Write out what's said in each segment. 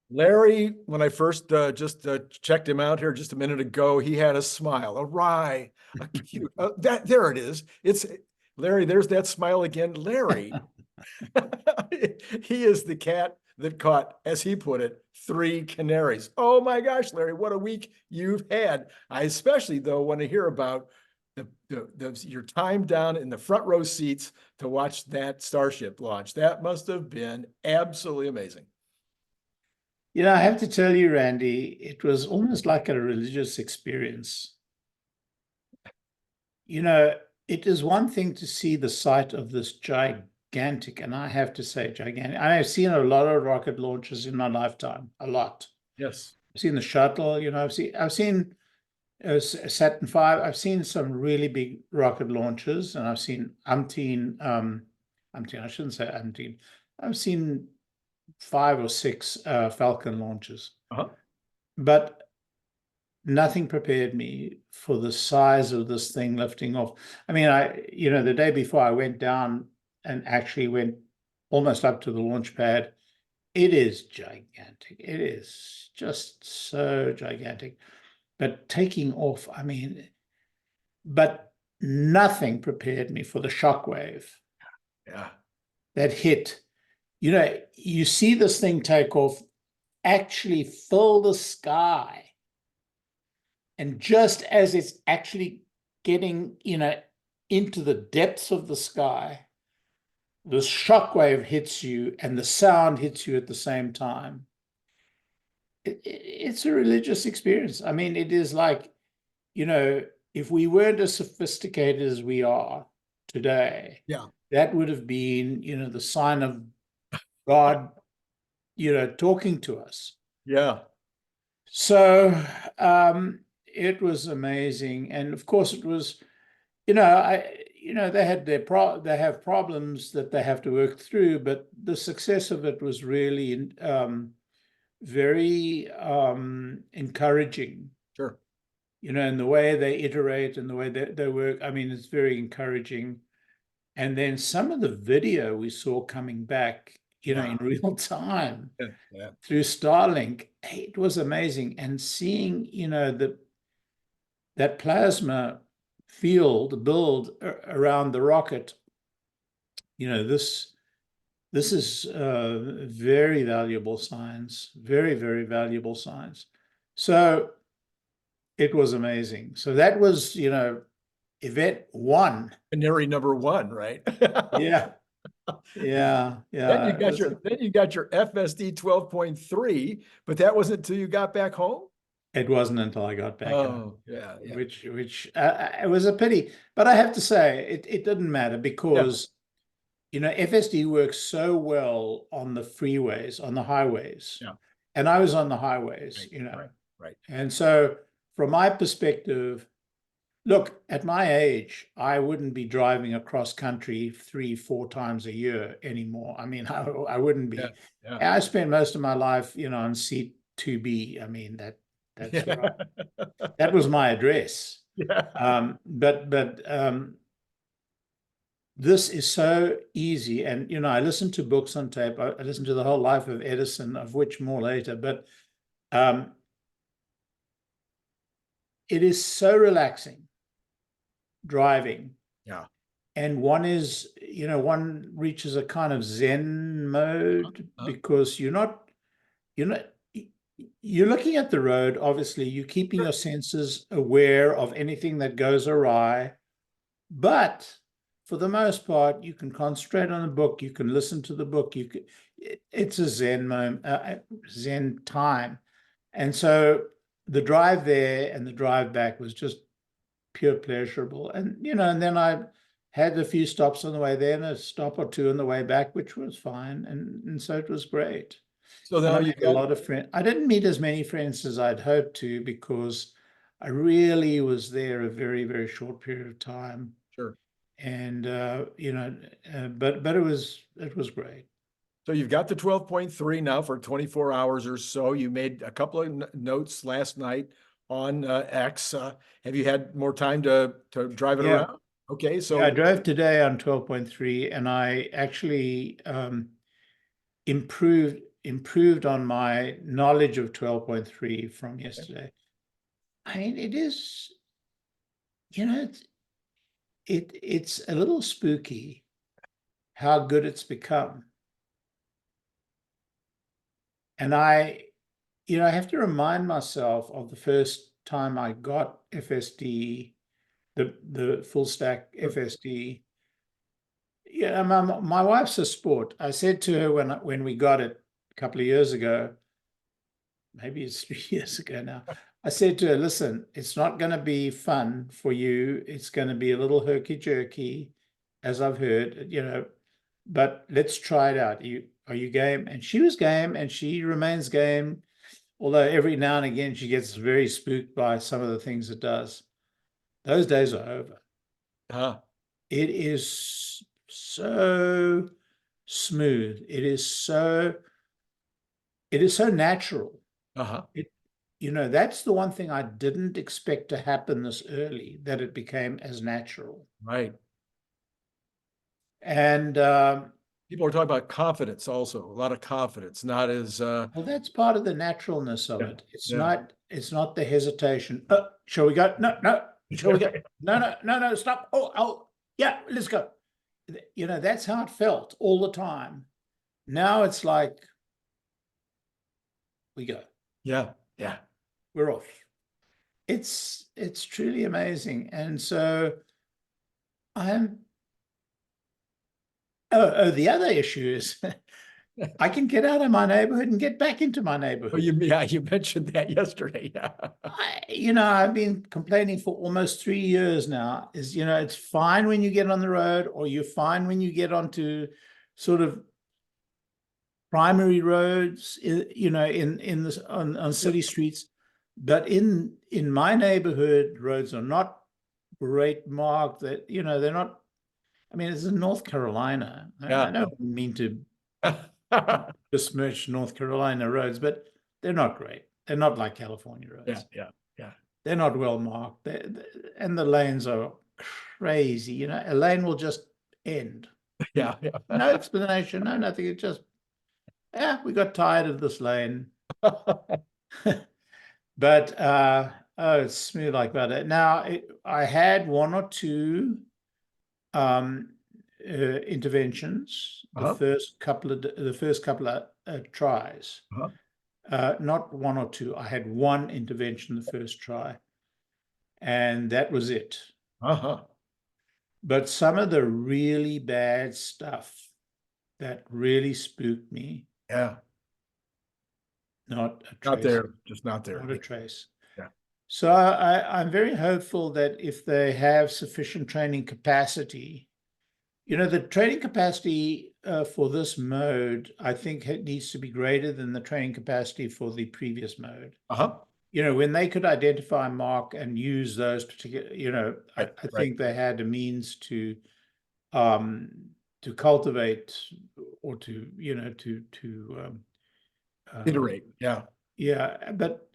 Larry, when I first just checked him out here just a minute ago, he had a smile, a wry, a cute. There it is. It's Larry. There's that smile again. Larry, he is the cat that caught, as he put it, 3 canaries. Oh my gosh, Larry, what a week you've had. I especially though want to hear about your time down in the front row seats to watch that Starship launch. That must have been absolutely amazing. I have to tell you, Randy, it was almost like a religious experience. It is one thing to see the sight of this gigantic, and I have to say gigantic. I have seen a lot of rocket launches in my lifetime, a lot. Yes. I've seen the shuttle, I've seen Saturn V. I've seen some really big rocket launches, and I've seen umpteen, I shouldn't say umpteen. I've seen 5 or 6 Falcon launches. But nothing prepared me for the size of this thing lifting off. I mean, the day before I went down and actually went almost up to the launch pad. It is gigantic. It is just so gigantic. But taking off, I mean, but nothing prepared me for the shockwave. Yeah. That hit. You see this thing take off, actually fill the sky. And just as it's actually getting, into the depths of the sky, the shockwave hits you and the sound hits you at the same time. It's a religious experience. I mean, it is like, if we weren't as sophisticated as we are today, that would have been, the sign of God, talking to us. Yeah. So it was amazing. And of course it was, they have problems that they have to work through, but the success of it was really very encouraging. Sure. And the way they iterate and the way they work, I mean, it's very encouraging. And then some of the video we saw coming back, in real time through Starlink, it was amazing. And seeing, that plasma field build around the rocket, this is very valuable science, very, very valuable science. So it was amazing. So that was, event 1. Canary number 1, right? Yeah. Yeah. Then you got your FSD 12.3, but that wasn't until you got back home. It wasn't until I got back home. Yeah. Which it was a pity, but I have to say it didn't matter because FSD works so well on the freeways, on the highways. Yeah. And I was on the highways, Right. And so from my perspective, look, at my age, I wouldn't be driving across country 3-4 times a year anymore. I mean, I wouldn't be. Yeah. I spent most of my life, on seat 2B. I mean, that's right. That was my address. Yeah. But this is so easy. And, I listened to books on tape. I listened to the whole life of Edison, of which more later. But it is so relaxing driving. Yeah. And one reaches a kind of Zen mode because you're looking at the road. Obviously, you're keeping your senses aware of anything that goes awry. But for the most part, you can concentrate on the book. You can listen to the book. It's a Zen moment, Zen time. And so the drive there and the drive back was just pure pleasurable. And, and then I had a few stops on the way there and a stop or 2 on the way back, which was fine. And so it was great. So now you got a lot of friends. I didn't meet as many friends as I'd hoped to because I really was there a very, very short period of time. Sure. And, but it was great. So you've got the 12.3 now for 24 hours or so. You made a couple of notes last night on X. Have you had more time to drive it around? Okay, so I drove today on 12.3, and I actually improved. improved on my knowledge of 12.3 from yesterday. I mean, it is, it's a little spooky how good it's become. And I have to remind myself of the first time I got FSD, the full stack FSD. Yeah, my wife's a sport. I said to her when we got it a couple of years ago, maybe it's 3 years ago now, I said to her, listen, it's not going to be fun for you. It's going to be a little herky-jerky, as I've heard, but let's try it out. Are you game? And she was game, and she remains game, although every now and again she gets very spooked by some of the things it does. Those days are over. It is so smooth. It is so natural. That's the one thing I didn't expect to happen this early, that it became as natural. Right. And people are talking about confidence also, a lot of confidence, not as well, that's part of the naturalness of it. It's yeah. not the hesitation. Shall we go? No. Shall we go? No, stop. Oh, yeah, let's go. That's how it felt all the time. Now it's like, we go. Yeah. We're off. It's truly amazing. And so the other issue is I can get out of my neighborhood and get back into my neighborhood. You mentioned that yesterday. I've been complaining for almost 3 years now. It's fine when you get on the road, or you're fine when you get onto sort of primary roads, on city streets. But in my neighborhood, roads are not great marked. That they're not. I mean, it's in North Carolina. I don't mean to besmirch North Carolina roads, but they're not great. They're not like California roads. Yeah. They're not well marked. And the lanes are crazy. A lane will just end. Yeah. No explanation, no nothing. It just, we got tired of this lane. But it's smooth like butter. Now, I had one or two interventions the first couple of tries. Not one or two. I had one intervention the first try, and that was it. But some of the really bad stuff that really spooked me. Not a trace. Not there, just not there. Not a trace. Yeah. So I'm very hopeful that if they have sufficient training capacity, the training capacity for this mode, I think it needs to be greater than the training capacity for the previous mode. When they could identify, mark, and use those particular, I think they had a means to cultivate or to iterate. Yeah, but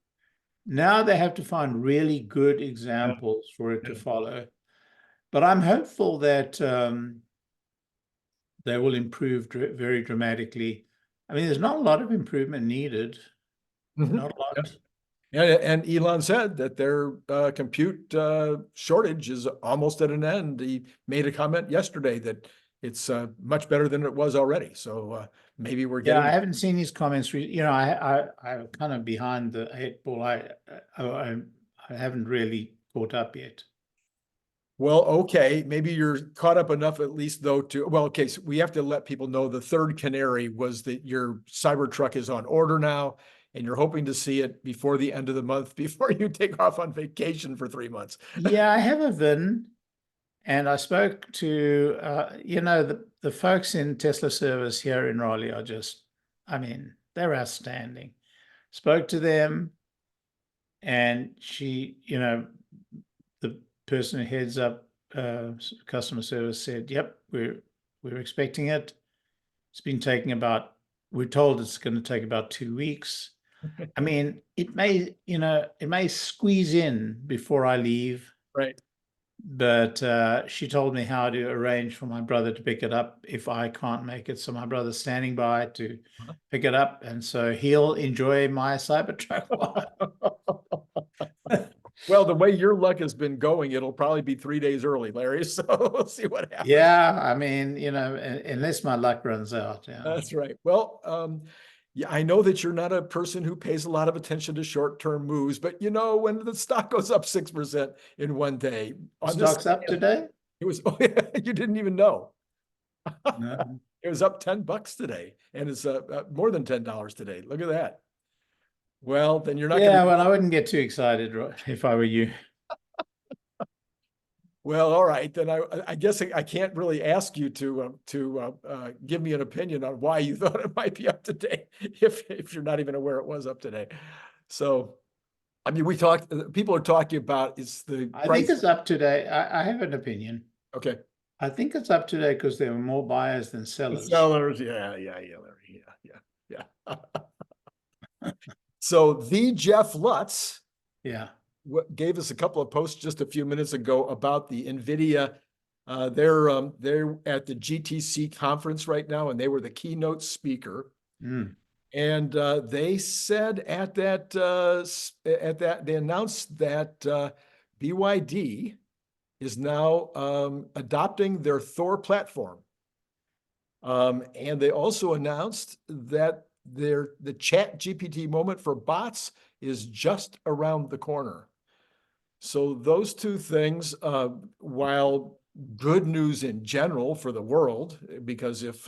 now they have to find really good examples for it to follow. But I'm hopeful that they will improve very dramatically. I mean, there's not a lot of improvement needed. Not a lot. And Elon said that their compute shortage is almost at an end. He made a comment yesterday that it's much better than it was already. So maybe we're getting. Yeah, I haven't seen his comments. I'm kind of behind the 8 ball. I haven't really caught up yet. Well, okay, maybe you're caught up enough at least though to, well, okay, so we have to let people know the third canary was that your Cybertruck is on order now, and you're hoping to see it before the end of the month, before you take off on vacation for 3 months. Yeah, I have a VIN, and I spoke to, the folks in Tesla service here in Raleigh are just, they're outstanding. Spoke to them, and she, the person who heads up customer service said, yep, we're expecting it. It's been taking we're told it's going to take about 2 weeks. It may squeeze in before I leave. Right. but she told me how to arrange for my brother to pick it up if I can't make it. So my brother's standing by to pick it up, and so he'll enjoy my Cybertruck while Well, the way your luck has been going, it'll probably be 3 days early, Larry. So we'll see what happens. Yeah, I mean, unless my luck runs out. Yeah. That's right. Well, yeah, I know that you're not a person who pays a lot of attention to short-term moves, but when the stock goes up 6% in one day on this, Stock's up today? it was, oh, yeah, you didn't even know. No. It was up $10 today, and it's more than $10 today. Look at that. Well, then you're not Yeah, going to. well, I wouldn't get too excited if I were you. Well, all right, then I guess I can't really ask you to give me an opinion on why you thought it might be up today if you're not even aware it was up today. So, I mean, people are talking about it's the I price. think it's up today. I have an opinion. Okay. I think it's up today because there were more buyers than sellers. Sellers, yeah, Larry, yeah. So the Jeff Lutz Yeah. gave us a couple of posts just a few minutes ago about the Nvidia. They're at the GTC conference right now, and they were the keynote speaker. Mm. And they said at that they announced that BYD is now adopting their Thor platform. And they also announced that the Chat GPT moment for bots is just around the corner. So those two things, while good news in general for the world, because if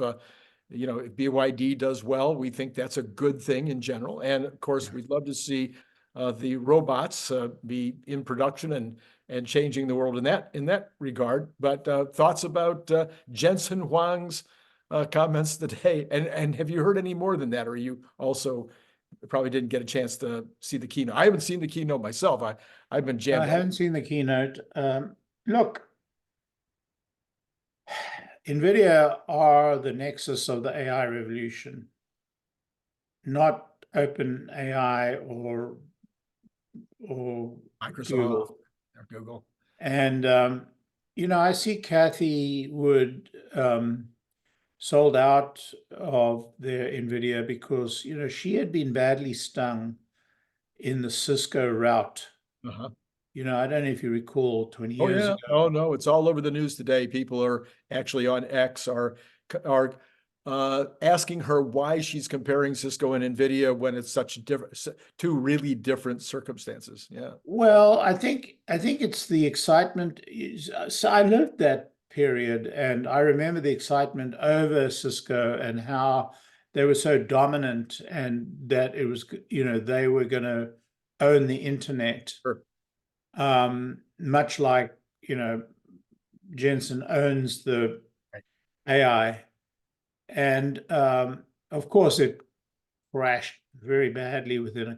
BYD does well, we think that's a good thing in general. And of course, we'd love to see the robots be in production and changing the world in that regard. But thoughts about Jensen Huang's comments today, and have you heard any more than that, or you also probably didn't get a chance to see the keynote? I haven't seen the keynote myself. I've been jammed. I haven't seen the keynote. Look, Nvidia are the nexus of the AI revolution, not Open AI or Microsoft Google. or Google. And I see Kathy Wood sold out of their Nvidia because she had been badly stung in the Cisco rout. Uh-huh. I don't know if you recall 20 Oh years yeah. ago. Oh no, it's all over the news today. People are actually on X are asking her why she's comparing Cisco and Nvidia when it's such two really different circumstances. Yeah. Well, I think it's the excitement. So I lived that period, and I remember the excitement over Cisco and how they were so dominant, and that it was they were going to own the internet. Sure. Much like Jensen owns the AI, and of course it crashed very badly within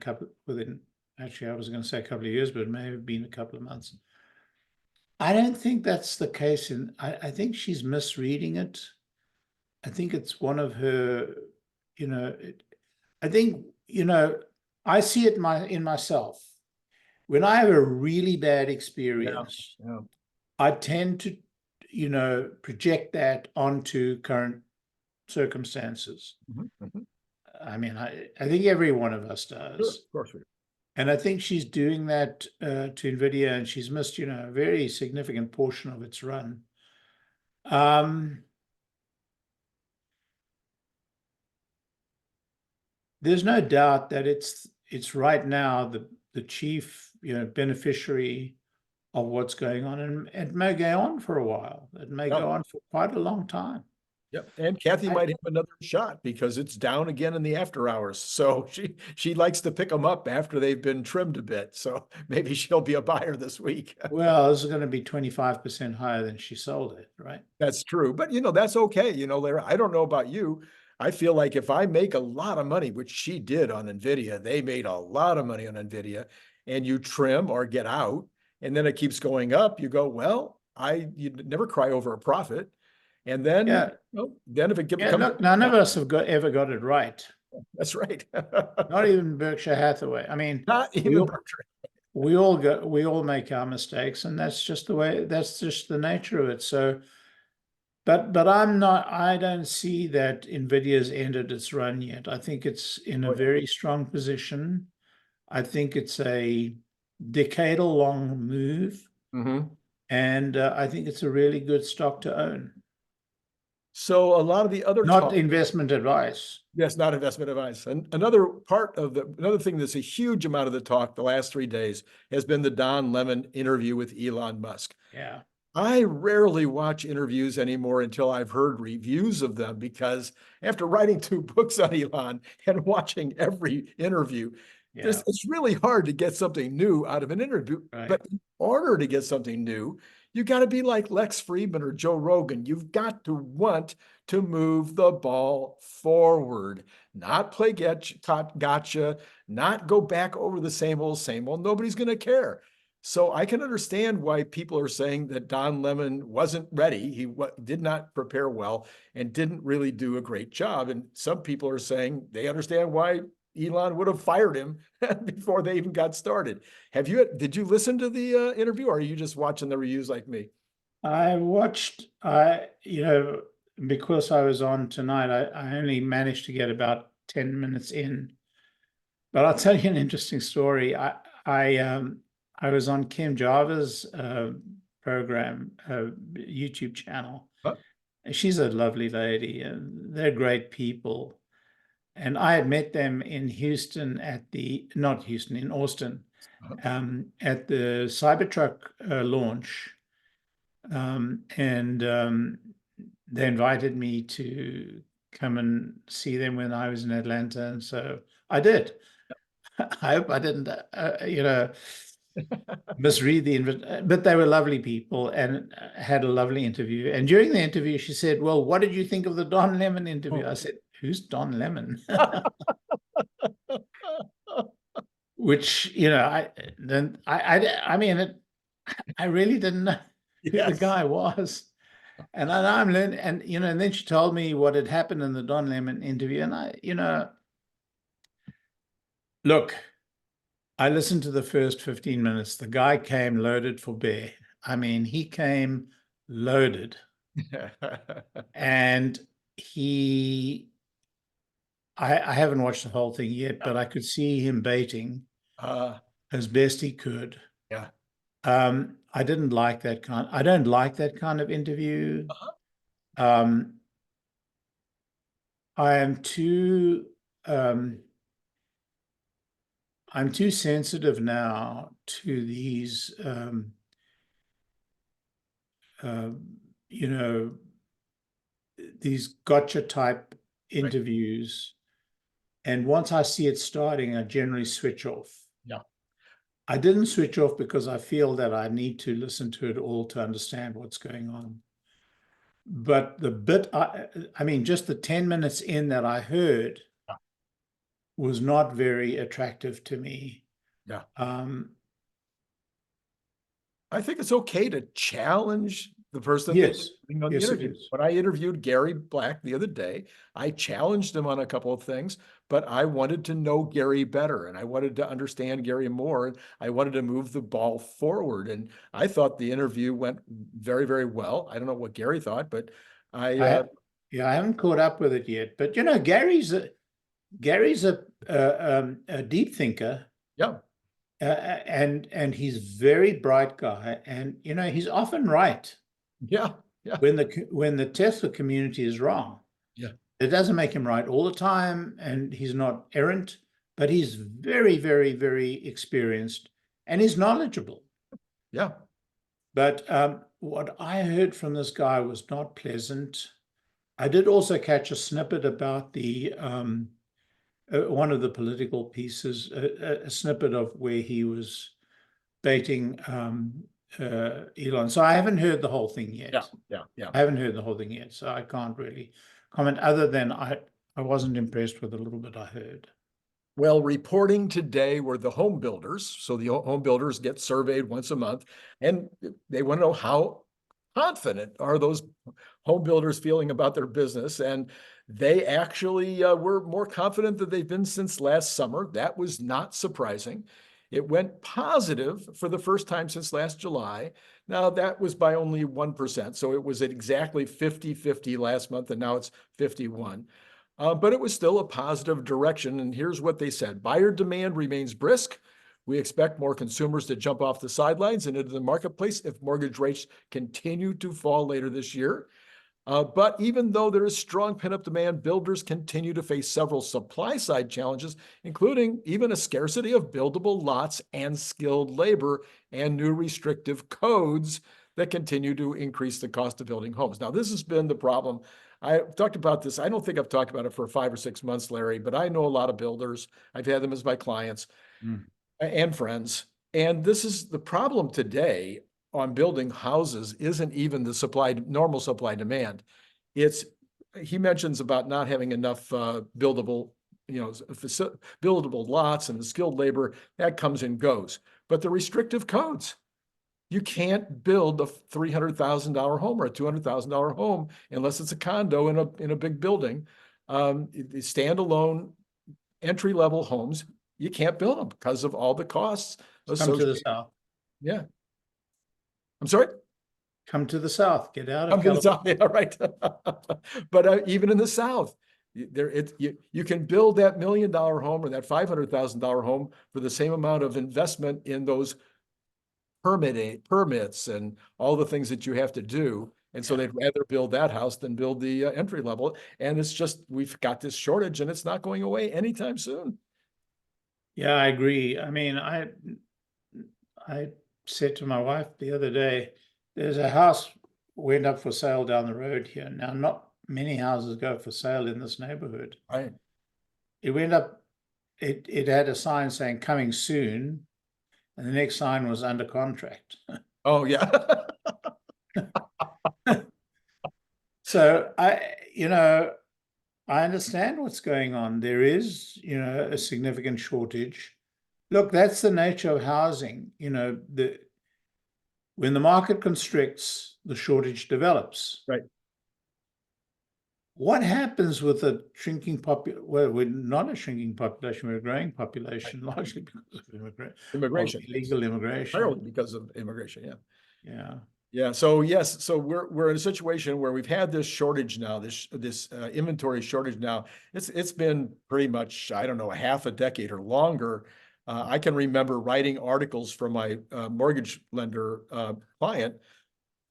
actually I was going to say a couple of years, but it may have been a couple of months. I don't think that's the case. I think she's misreading it. I think it's one of her, I think, I see it in myself. When I have a really bad experience, Yeah. I tend to, project that onto current circumstances. Mm-hmm. I mean, I think every one of us does. Sure, of course we do. And I think she's doing that to Nvidia, and she's missed, a very significant portion of its run. There's no doubt that it's right now the chief beneficiary of what's going on, and it may go on for a while. It may go on for quite a long time. Yep. And Kathy might have another shot because it's down again in the after hours. So she likes to pick them up after they've been trimmed a bit. So maybe she'll be a buyer this week. Well, this is going to be 25% higher than she sold it, right? That's true. But that's okay. Larry, I don't know about you. I feel like if I make a lot of money, which she did on Nvidia, they made a lot of money on Nvidia, and you trim or get out, and then it keeps going up, you go, well, you never cry over a profit. And then, then if it becomes, look, none of us have ever got it right. That's right. Not even Berkshire Hathaway. I mean, not even Berkshire. we all make our mistakes, and that's just the nature of it. So, but I don't see that Nvidia's ended its run yet. I think it's in a Oh, yeah. very strong position. I think it's a decadal long move, Mhm. and I think it's a really good stock to own. So a lot of the other Not talk, investment advice. yes, not investment advice. And another thing that's a huge amount of the talk the last 3 days has been the Don Lemon interview with Elon Musk. Yeah. I rarely watch interviews anymore until I've heard reviews of them, because after writing 2 books on Elon and watching every interview, Yeah. it's really hard to get something new out of an interview. Right. But in order to get something new, you got to be like Lex Friedman or Joe Rogan. You've got to want to move the ball forward, not play gotcha, not go back over the same old, same old. Nobody's going to care. So I can understand why people are saying that Don Lemon wasn't ready. He did not prepare well and didn't really do a great job. And some people are saying they understand why Elon would have fired him before they even got started. Did you listen to the interview, or are you just watching the reviews like me? I watched, because I was on tonight, I only managed to get about 10 minutes in. But I'll tell you an interesting story. I was on Kim Jarvis' program, YouTube channel. Huh? She's a lovely lady, and they're great people. And I had met them in Houston not Houston, in Austin, at the Cybertruck launch. And they invited me to come and see them when I was in Atlanta. And so I did. I hope I didn't, misread but they were lovely people and had a lovely interview. And during the interview, she said, "Well, what did you think of the Don Lemon interview?" I said, "Who's Don Lemon?" Which, I really didn't know who the Yes. guy was. And I'm learning, and then she told me what had happened in the Don Lemon interview. And look, I listened to the first 15 minutes. The guy came loaded for bear. I mean, he came loaded. And I haven't watched the whole thing yet, but I could see him baiting as best he could. Yeah. I don't like that kind of interview. I'm too sensitive now to these these gotcha type interviews. And once I see it starting, I generally switch off. Yeah. I didn't switch off because I feel that I need to listen to it all to understand what's going on. But the bit, just the 10 minutes in that I heard was not very attractive to me. Yeah. I think it's okay to challenge the person Yes. on the Yes, it interview. is. When I interviewed Gary Black the other day, I challenged him on a couple of things, but I wanted to know Gary better, and I wanted to understand Gary more. And I wanted to move the ball forward. And I thought the interview went very, very well. I don't know what Gary thought, but I haven't caught up with it yet. But Gary's a deep thinker. Yeah. And he's a very bright guy, and he's often right. Yeah. Yeah. When the Tesla community is wrong. Yeah. It doesn't make him right all the time, and he's not errant, but he's very, very, very experienced, and he's knowledgeable. Yeah. But what I heard from this guy was not pleasant. I did also catch a snippet about the one of the political pieces, a snippet of where he was baiting Elon. So I haven't heard the whole thing yet. Yeah. I haven't heard the whole thing yet, so I can't really comment other than I wasn't impressed with the little bit I heard. Well, reporting today were the home builders. So the home builders get surveyed once a month, and they want to know how confident are those home builders feeling about their business. And they actually were more confident than they've been since last summer. That was not surprising. It went positive for the first time since last July. Now that was by only 1%. So it was at exactly 50-50 last month, and now it's 51. But it was still a positive direction. And here's what they said. Buyer demand remains brisk. We expect more consumers to jump off the sidelines and into the marketplace if mortgage rates continue to fall later this year. But even though there is strong pent-up demand, builders continue to face several supply-side challenges, including even a scarcity of buildable lots and skilled labor and new restrictive codes that continue to increase the cost of building homes. Now, this has been the problem. I've talked about this. I don't think I've talked about it for 5 or 6 months, Larry, but I know a lot of builders. I've had them as my clients and friends. And this is the problem today on building houses isn't even the normal supply demand. He mentions about not having enough buildable lots and the skilled labor that comes and goes. But the restrictive codes, you can't build a $300,000 home or a $200,000 home unless it's a condo in a big building. Standalone entry-level homes, you can't build them because of all the costs associated. Come to the South. Yeah. I'm sorry? Come to the South. Get out Come of to the South. California. Yeah, right. But even in the South, you can build that $1 million home or that $500,000 home for the same amount of investment in those permits and all the things that you have to do. And so they'd rather build that house than build the entry level. And it's just, we've got this shortage and it's not going away anytime soon. Yeah, I agree. I mean, I said to my wife the other day, there's a house went up for sale down the road here. Now, not many houses go for sale in this neighborhood. Right. It went up, it had a sign saying coming soon, and the next sign was under contract. Oh, yeah. So I understand what's going on. There is, a significant shortage. Look, that's the nature of housing. When the market constricts, the shortage develops. Right. What happens with a shrinking population? Well, we're not a shrinking population, we're a growing population, largely because of Immigration. Illegal immigration. Primarily because of immigration, yeah. Yeah. Yeah. So yes, so we're in a situation where we've had this shortage now, this inventory shortage now. It's been pretty much, I don't know, a half a decade or longer. I can remember writing articles from my mortgage lender client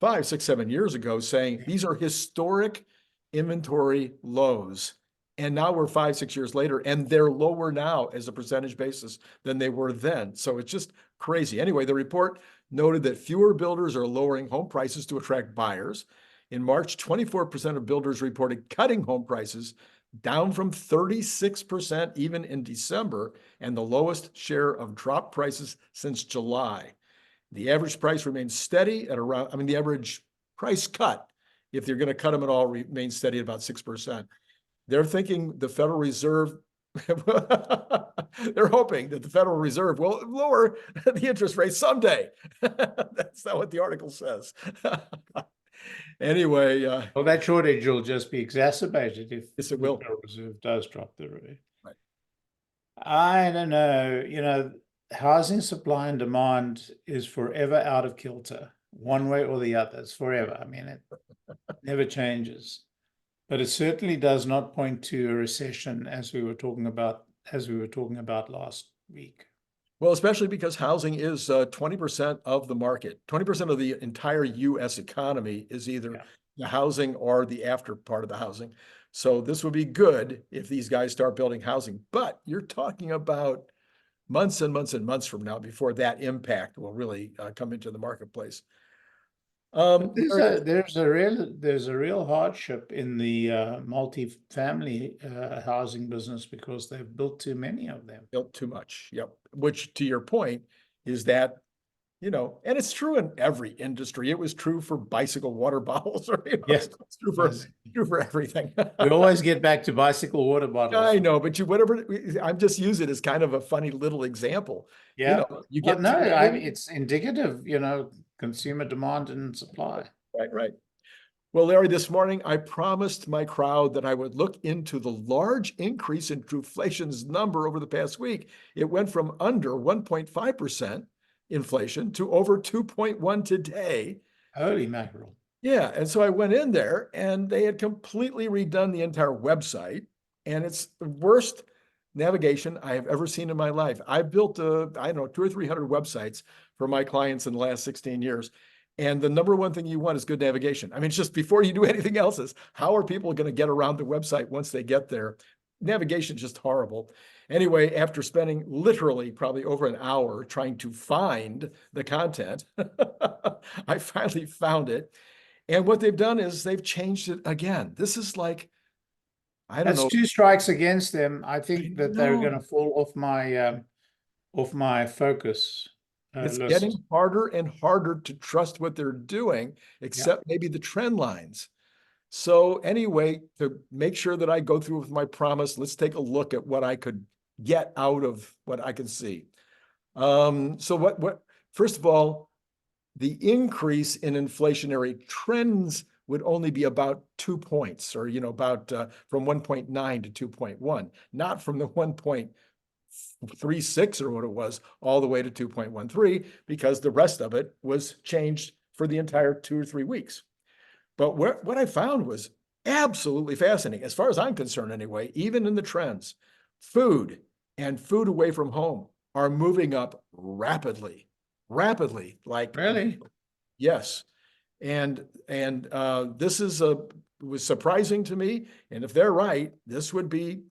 5, 6, 7 years ago saying these are historic inventory lows. And now we're 5, 6 years later, and they're lower now as a percentage basis than they were then. So it's just crazy. Anyway, the report noted that fewer builders are lowering home prices to attract buyers. In March, 24% of builders reported cutting home prices, down from 36% even in December, and the lowest share of drop prices since July. The average price remains steady at around, the average price cut, if you're going to cut them at all, remains steady at about 6%. They're thinking the Federal Reserve, they're hoping that the Federal Reserve will lower the interest rate someday. That's not what the article says. Anyway. Well, that shortage will just be exacerbated if yes, it will. The Federal Reserve does drop the rate. Right. I don't know. Housing supply and demand is forever out of kilter, one way or the other. It's forever. It never changes. But it certainly does not point to a recession as we were talking about last week. Well, especially because housing is 20% of the market. 20% of the entire U.S. economy is either the housing or the after part of the housing. So this would be good if these guys start building housing. But you're talking about months and months and months from now before that impact will really come into the marketplace. There's a real hardship in the multi-family housing business because they've built too many of them. Built too much. Yep. Which, to your point, is that, and it's true in every industry. It was true for bicycle water bottles, or yes, it's true for everything. We always get back to bicycle water bottles. I know, but I'm just using it as kind of a funny little example. Yeah. You get it's indicative, consumer demand and supply. Right. Well, Larry, this morning I promised my crowd that I would look into the large increase in Trueflation's number over the past week. It went from under 1.5% inflation to over 2.1 today. Holy mackerel. Yeah, and so I went in there and they had completely redone the entire website, and it's the worst navigation I have ever seen in my life. I've built, I don't know, 200 or 300 websites for my clients in the last 16 years. And the number one thing you want is good navigation. I mean, it's just before you do anything else is how are people going to get around the website once they get there? Navigation is just horrible. Anyway, after spending literally probably over an hour trying to find the content, I finally found it. And what they've done is they've changed it again. This is like, I don't That's know. 2 strikes against them. I think that they're going No, to fall off my focus it's getting list. harder and harder to trust what they're doing, Yeah. except maybe the trend lines. So anyway, to make sure that I go through with my promise, let's take a look at what I could get out of what I can see. So first of all, the increase in inflationary trends would only be about 2 points, or about from 1.9 to 2.1, not from the 1.36 or what it was all the way to 2.13, because the rest of it was changed for the entire 2 or 3 weeks. But what I found was absolutely fascinating, as far as I'm concerned anyway. Even in the trends, food and food away from home are moving up rapidly, like Really? yes. And this was surprising to me. And if they're right, this would be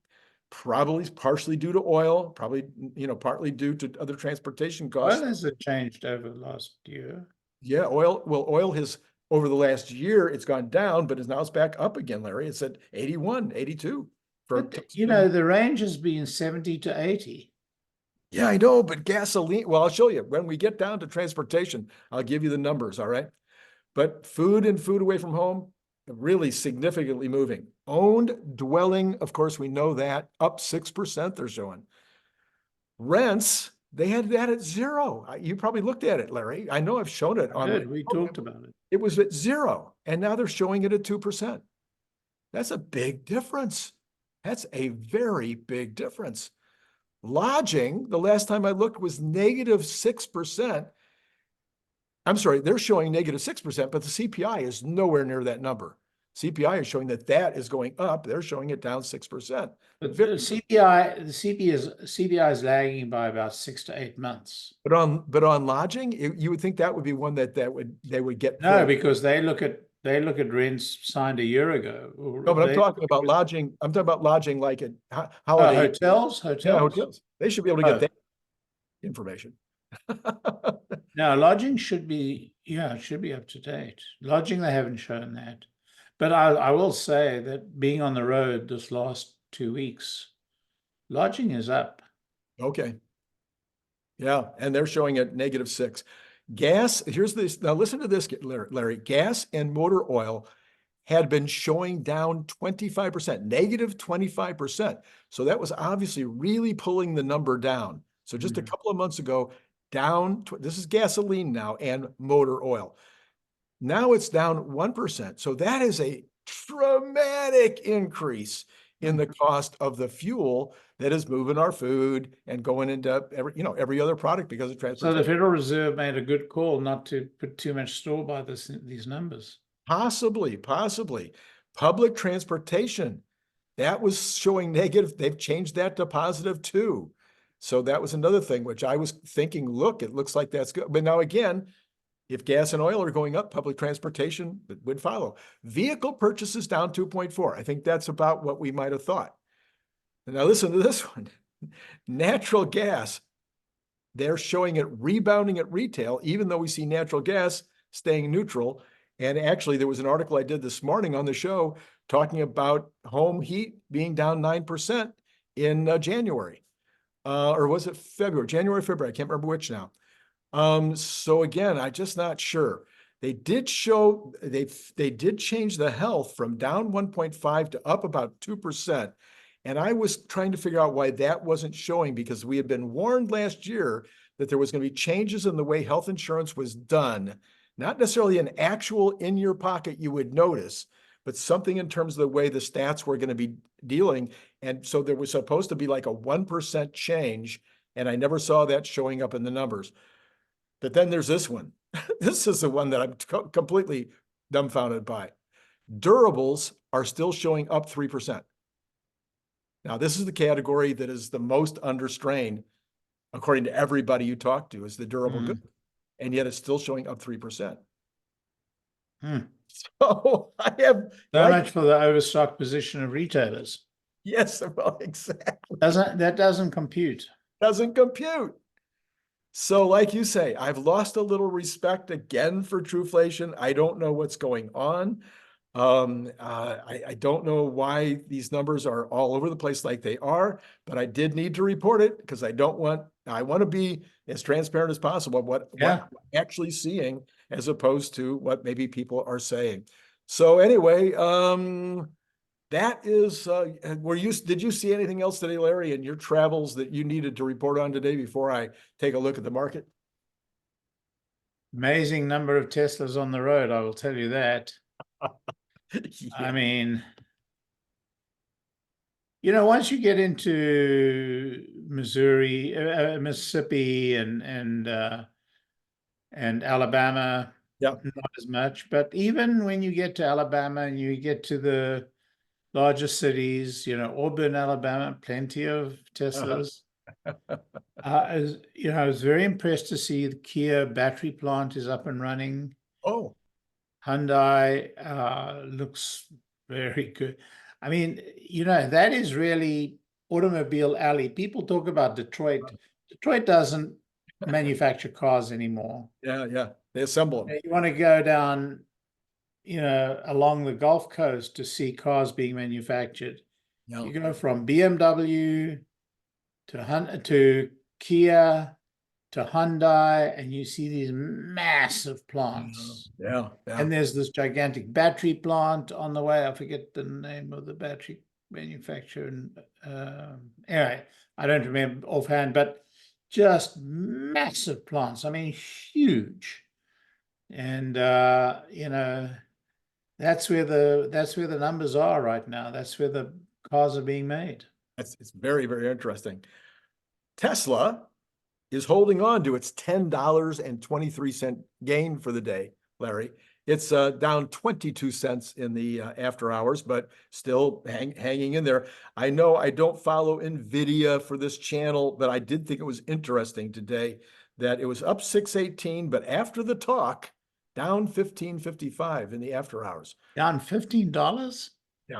probably partially due to oil, probably, partly due to other transportation costs. Oil has changed over the last year. Yeah, oil has, over the last year, it's gone down, but now it's back up again, Larry. It's at 81, 82. But, the range has been 70 to 80. Yeah, I know, but gasoline, well, I'll show you. When we get down to transportation, I'll give you the numbers, all right? But food and food away from home, really significantly moving. Owned dwelling, of course, we know that, up 6% they're showing. Rents, they had that at 0. You probably looked at it, Larry. I know I've shown it on. We talked about it. It was at 0, and now they're showing it at 2%. That's a big difference. That's a very big difference. Lodging, the last time I looked, was -6%. I'm sorry, they're showing -6%, but the CPI is nowhere near that number. CPI is showing that is going up. They're showing it down 6%. But the CPI is lagging by about 6 to 8 months. But on lodging, you would think that would be one they would get. No, because they look at rents signed a year ago. No, but I'm talking about lodging. I'm talking about lodging like at Holiday. Hotels. Yeah, hotels. They should be able to get that information. No, lodging should be, it should be up to date. Lodging, they haven't shown that. But I will say that being on the road this last 2 weeks, lodging is up. Okay. Yeah, and they're showing it -6. Gas, here's this. Now listen to this, Larry. Gas and motor oil had been showing down 25%, -25%. So that was obviously really pulling the number down. So just a couple of months ago, down, this is gasoline now and motor oil. Now it's down 1%. So that is a dramatic increase in the cost of the fuel that is moving our food and going into every other product because of transportation. So the Federal Reserve made a good call not to put too much store by these numbers. Possibly. Public transportation, that was showing negative. They've changed that to positive too. So that was another thing, which I was thinking, look, it looks like that's good. But now again, if gas and oil are going up, public transportation would follow. Vehicle purchases down 2.4. I think that's about what we might have thought. And now listen to this one. Natural gas, they're showing it rebounding at retail, even though we see natural gas staying neutral. And actually, there was an article I did this morning on the show talking about home heat being down 9% in January. Or was it February? January, February, I can't remember which now. So again, I'm just not sure. They did show, they did change the health from down 1.5 to up about 2%. And I was trying to figure out why that wasn't showing, because we had been warned last year that there was going to be changes in the way health insurance was done not necessarily an actual in your pocket you would notice, but something in terms of the way the stats were going to be dealing. And so there was supposed to be like a 1% change, and I never saw that showing up in the numbers. But then there's this one. This is the one that I'm completely dumbfounded by. Durables are still showing up 3%. Now, this is the category that is the most under strain, according to everybody you talk to, is the durable good. And yet it's still showing up 3%. So I have so much for the overstock position of retailers. Yes, well, exactly. That doesn't compute. Doesn't compute. So like you say, I've lost a little respect again for Trueflation. I don't know what's going on. I don't know why these numbers are all over the place like they are, but I did need to report it because I want to be as transparent as possible what I'm actually seeing as opposed to what maybe people are saying. So anyway, that is, did you see anything else today, Larry, in your travels that you needed to report on today before I take a look at the market? Amazing number of Teslas on the road, I will tell you that. Yeah. I mean, once you get into Missouri, Mississippi, and Alabama, Yeah. not as much. But even when you get to Alabama and you get to the larger cities, Auburn, Alabama, plenty of Teslas. I was very impressed to see the Kia battery plant is up and running. Oh, Hyundai looks very good. I mean, that is really Automobile Alley. People talk about Detroit. Detroit doesn't manufacture cars anymore. yeah. They assemble them. You want to go down, along the Gulf Coast to see cars being manufactured. Yeah. You go from BMW to Kia to Hyundai, and you see these massive plants. Yeah. And there's this gigantic battery plant on the way. I forget the name of the battery manufacturer. Anyway, I don't remember offhand, but just massive plants. I mean, huge. And that's where the numbers are right now. That's where the cars are being made. It's very, very interesting. Tesla is holding on to its $10.23 gain for the day, Larry. It's down 22 cents in the after hours, but still hanging in there. I know I don't follow Nvidia for this channel, but I did think it was interesting today that it was up 618, but after the talk, down 15.55 in the after hours. Down $15? Down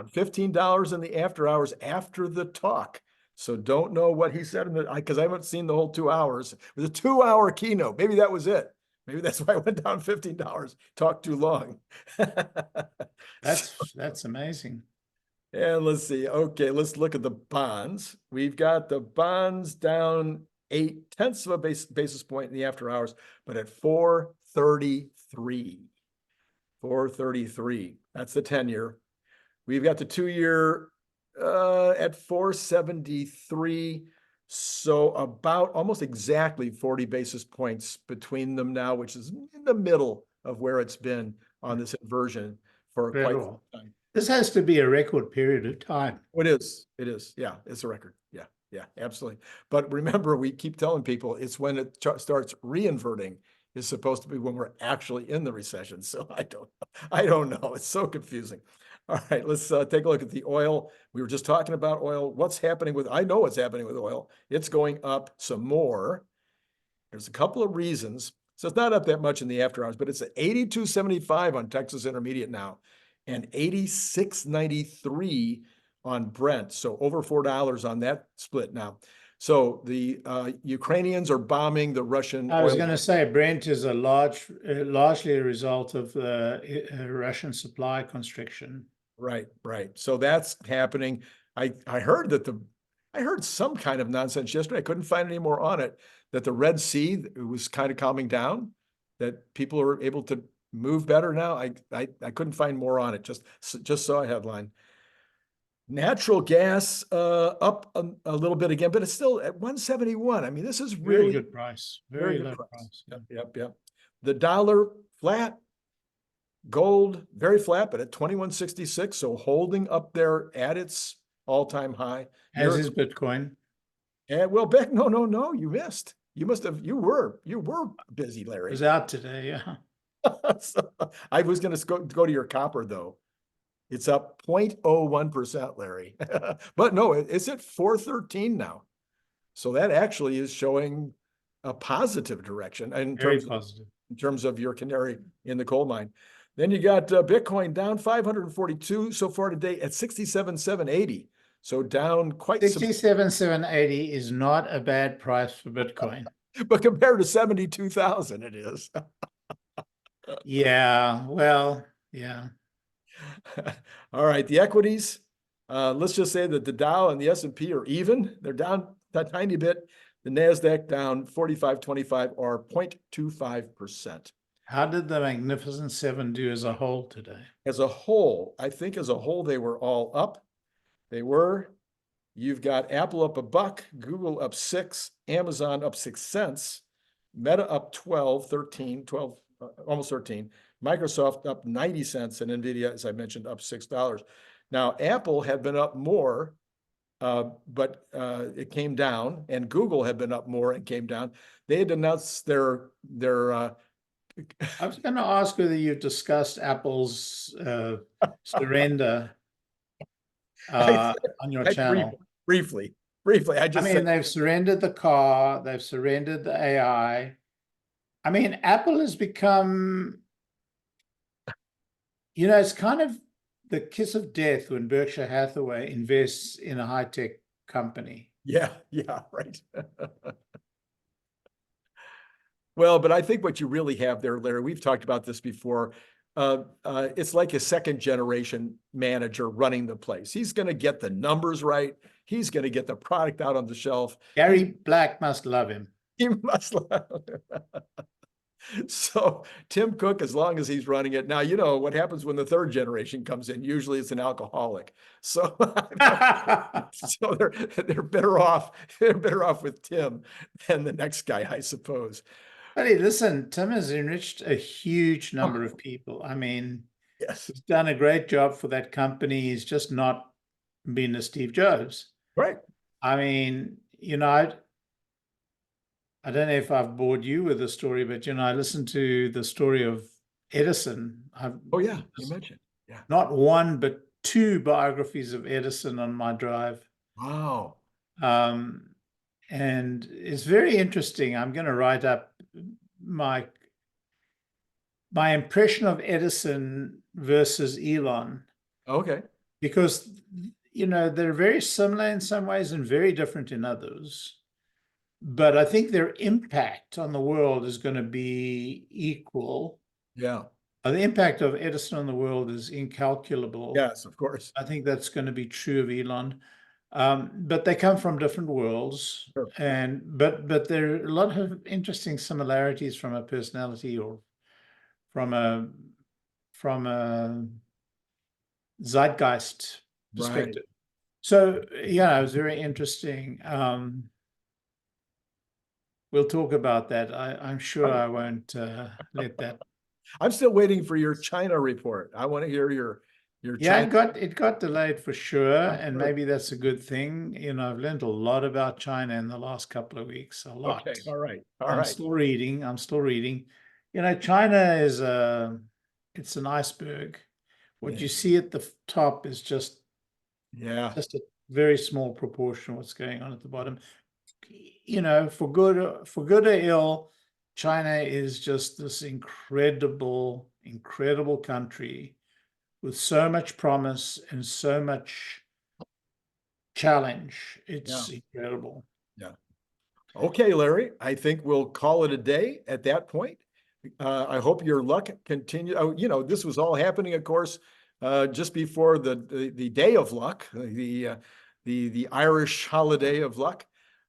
$15 in the after hours after the talk. So don't know what he said because I haven't seen the whole 2 hours. It was a 2-hour keynote. Maybe that was it. Maybe that's why I went down $15. Talked too long. That's amazing. And let's see. Okay, let's look at the bonds. We've got the bonds down 0.8 of a basis point in the after hours, but at 433. 433. That's the 10-year. We've got the 2-year at 473. So about almost exactly 40 basis points between them now, which is in the middle of where it's been on this inversion for quite some time. This has to be a record period of time. It is. It is. Yeah, it's a record. Yeah, absolutely. But remember, we keep telling people it's when it starts reinverting is supposed to be when we're actually in the recession. So I don't know. It's so confusing. All right, let's take a look at the oil. We were just talking about oil. What's happening with, I know what's happening with oil. It's going up some more. There's a couple of reasons. So it's not up that much in the after hours, but it's at 82.75 on Texas Intermediate now and 86.93 on Brent. So over $4 on that split now. So the Ukrainians are bombing the Russian I was going to say Brent is largely a result of the Russian supply constriction. Right. So that's happening. I heard I heard some kind of nonsense yesterday. I couldn't find any more on it, that the Red Sea was kind of calming down, that people are able to move better now. I couldn't find more on it. Just saw a headline. Natural gas up a little bit again, but it's still at 171. I mean, this is really very good price. Very low price. Yep. The dollar flat, gold very flat, but at 2166, so holding up there at its all-time high. As is Bitcoin. And well, Beck, no, you missed. You must have, you were busy, It Larry. was out today, yeah. So, I was going to go to your copper though. It's up 0.01%, Larry. But no, it's at 413 now. So that actually is showing a positive direction Very positive. in terms of your canary in the coal mine. Then you got Bitcoin down 542 so far today at 67,780. So down quite 67,780 is not a bad price for Bitcoin. But compared to 72,000, it is. Yeah, well, yeah. All right, the equities. Let's just say that the Dow and the S&P are even. They're down a tiny bit. The NASDAQ down 45.25 or 0.25%. How did the Magnificent Seven do as a whole today? As a whole, I think as a whole, they were all up. You've got Apple up $1, Google up 6, Amazon up 6 cents, Meta up 12, almost 13, Microsoft up 90 cents, and Nvidia, as I mentioned, up $6. Now, Apple had been up more, but it came down, and Google had been up more and came down. They had announced their I was going to ask whether you've discussed Apple's surrender on your channel. Briefly. I mean, they've surrendered the car, they've surrendered the AI. I mean, Apple has become, it's kind of the kiss of death when Berkshire Hathaway invests in a high-tech company. Yeah, right. Well, but I think what you really have there, Larry, we've talked about this before. It's like a second generation manager running the place. He's going to get the numbers right. He's going to get the product out on the shelf. Gary Black must love him. He must love him. So Tim Cook, as long as he's running it now, you know what happens when the third generation comes in. Usually it's an alcoholic. So, so they're better off. They're better off with Tim than the next guy, I suppose. But hey, listen, Tim has enriched a huge number of people. I mean, yes, he's done a great job for that company. He's just not been a Steve Jobs. Right. I mean, I don't know if I've bored you with the story, but I listened to the story of Edison. Oh yeah, you mentioned. Yeah. Not one, but 2 biographies of Edison on my drive. Wow. And it's very interesting. I'm going to write up my impression of Edison versus Elon. Okay. Because, they're very similar in some ways and very different in others. But I think their impact on the world is going to be equal. Yeah. The impact of Edison on the world is incalculable. Yes, of course. I think that's going to be true of Elon. But they come from different worlds. Sure. But there are a lot of interesting similarities from a personality or from a zeitgeist perspective. Right. So yeah, it was very interesting. We'll talk about that. I'm sure I won't let that. I'm still waiting for your China report. I want to hear your yeah, China. It got delayed for sure, and maybe that's a good thing. I've learned a lot about China in the last couple of weeks. A lot. Okay, all right. I'm still reading. China is it's an iceberg. What you see at the top is just a very small proportion of what's going on at the bottom. For good or ill, China is just this incredible country with so much promise and so much challenge. It's incredible. Yeah. Okay, Larry, I think we'll call it a day at that point. I hope your luck continues. Oh, this was all happening, of course, just before the day of luck, the Irish holiday of luck.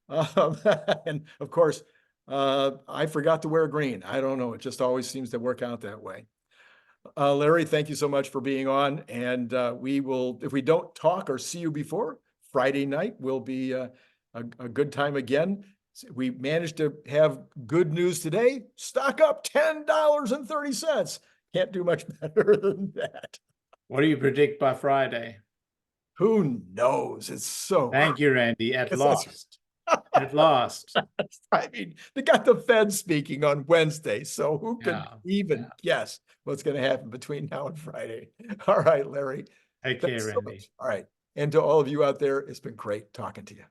And of course, I forgot to wear green. I don't know. It just always seems to work out that way. Larry, thank you so much for being on. And we will, if we don't talk or see you before, Friday night will be a good time again. We managed to have good news today. Stock up $10.30. Can't do much better than that. What do you predict by Friday? Who knows? It's so. Thank you, Randy. At It's last. At last. I mean, they got the Fed speaking on Wednesday, so who could even guess what's going to happen between now and Friday? All right, Larry. Take Thanks care, so Randy. much. All right. And to all of you out there, it's been great talking to you.